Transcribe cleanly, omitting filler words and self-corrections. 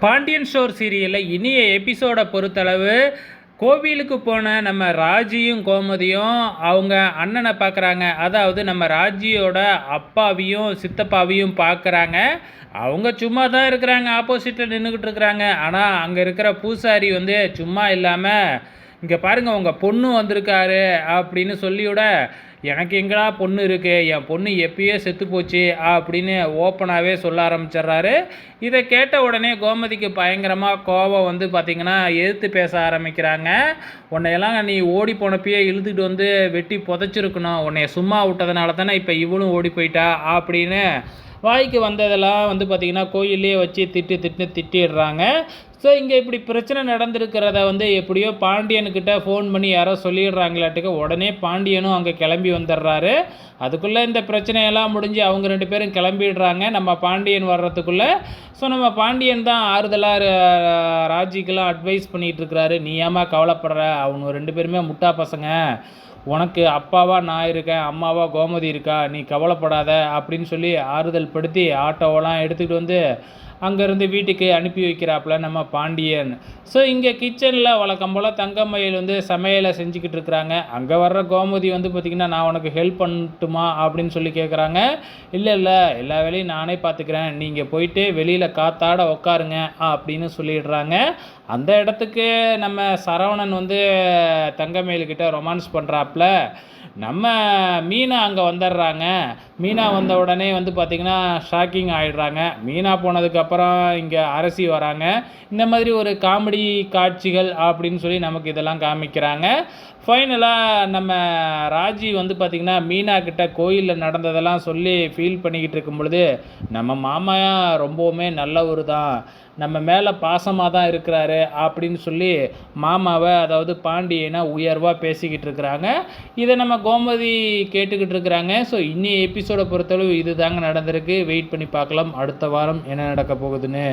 Pandian store சீரியலில் இனிய எபிசோடை பொறுத்தளவு கோவிலுக்கு போன நம்ம ராஜியும் கோமதியும் அவங்க அண்ணனை பார்க்குறாங்க. அதாவது நம்ம ராஜியோட அப்பாவையும் சித்தப்பாவையும் பார்க்குறாங்க. அவங்க சும்மா தான் இருக்கிறாங்க, ஆப்போசிட்டில் நின்றுக்கிட்டு இருக்கிறாங்க. ஆனால் அங்கே இருக்கிற பூசாரி வந்து சும்மா இல்லாமல், இங்கே பாருங்கள் உங்கள் பொண்ணு வந்திருக்காரு அப்படின்னு சொல்லிவிட, எனக்கு எங்கடா பொண்ணு இருக்குது, என் பொண்ணு எப்பயே செத்து போச்சு அப்படின்னு ஓப்பனாகவே சொல்ல ஆரம்பிச்சிட்றாரு. இதை கேட்ட உடனே கோமதிக்கு பயங்கரமாக கோபம் வந்து பார்த்திங்கன்னா எதிர்த்து பேச ஆரம்பிக்கிறாங்க. உன்னையெல்லாம் நீ ஓடி போனப்பயே இழுத்துக்கிட்டு வந்து வெட்டி புதைச்சிருக்கணும், உன்னைய சும்மா விட்டதுனால தானே இப்போ இவளும் ஓடி போயிட்டா அப்படின்னு வாய்க்கு வந்ததெல்லாம் வந்து பார்த்திங்கன்னா கோயிலே வச்சு திட்டிடுறாங்க. ஸோ இங்கே இப்படி பிரச்சனை நடந்திருக்கிறத வந்து எப்படியோ பாண்டியனுக்கிட்ட ஃபோன் பண்ணி யாரோ சொல்லிடுறாங்களாட்டுக்கு உடனே பாண்டியனும் அங்கே கிளம்பி வந்துடுறாரு. அதுக்குள்ளே இந்த பிரச்சனையெல்லாம் முடிஞ்சு அவங்க 2 பேரும் கிளம்பிடுறாங்க நம்ம பாண்டியன் வர்றதுக்குள்ளே. ஸோ நம்ம பாண்டியன் தான் ஆறுதலாக ராஜிக்கெல்லாம் அட்வைஸ் பண்ணிகிட்ருக்கிறாரு. நீ ஏமா கவலைப்படுற, அவங்க 2 பேருமே முட்டா பசங்க, உனக்கு அப்பாவா நான் இருக்கேன், அம்மாவா கோமதி இருக்கா, நீ கவலைப்படாத அப்படின்னு சொல்லி ஆறுதல் படுத்தி ஆட்டோவெல்லாம் எடுத்துக்கிட்டு வந்து அங்கேருந்து வீட்டுக்கு அனுப்பி வைக்கிறாப்புல நம்ம பாண்டியன். ஸோ இங்கே கிச்சனில் வழக்கம் போல் தங்கமயில் வந்து சமையலை செஞ்சுக்கிட்டு இருக்கிறாங்க. அங்கே வர்ற கோமதி வந்து பார்த்திங்கன்னா நான் உனக்கு ஹெல்ப் பண்ணட்டுமா அப்படின்னு சொல்லி கேட்குறாங்க. இல்லை எல்லா வேலையும் நானே பார்த்துக்கிறேன், நீங்கள் போயிட்டு வெளியில் காத்தாட உட்காருங்க அப்படின்னு சொல்லிடுறாங்க. அந்த இடத்துக்கு நம்ம சரவணன் வந்து தங்கமயில்கிட்ட ரொமான்ஸ் பண்ணுறாப்புல. நம்ம மீனா அங்கே வந்துடுறாங்க. மீனா வந்த உடனே வந்து பார்த்திங்கன்னா ஷாக்கிங் ஆகிடுறாங்க. மீனா போனதுக்கப்புறம் இங்கே அரசி வராங்க. இந்த மாதிரி ஒரு காமெடி காட்சிகள் அப்படின்னு சொல்லி நமக்கு இதெல்லாம் காமிக்கிறாங்க. ஃபைனலாக நம்ம ராஜி வந்து பார்த்திங்கன்னா மீனா கிட்ட கோயிலில் நடந்ததெல்லாம் சொல்லி ஃபீல் பண்ணிக்கிட்டு இருக்கும் பொழுது, நம்ம மாமா ரொம்பவுமே நல்லவர் தான், நம்ம மேலே பாசமாக தான் இருக்கிறாரு அப்படின்னு சொல்லி மாமாவை, அதாவது பாண்டியனை உயர்வாக பேசிக்கிட்டு இருக்கிறாங்க. இதை நம்ம கோமதி கேட்டுக்கிட்டு இருக்கிறாங்க. ஸோ இன்னி எபிசோடை பொறுத்தளவு இது தாங்க நடந்திருக்கு. வெயிட் பண்ணி பார்க்கலாம் அடுத்த வாரம் என்ன நடக்க போகுதுன்னு.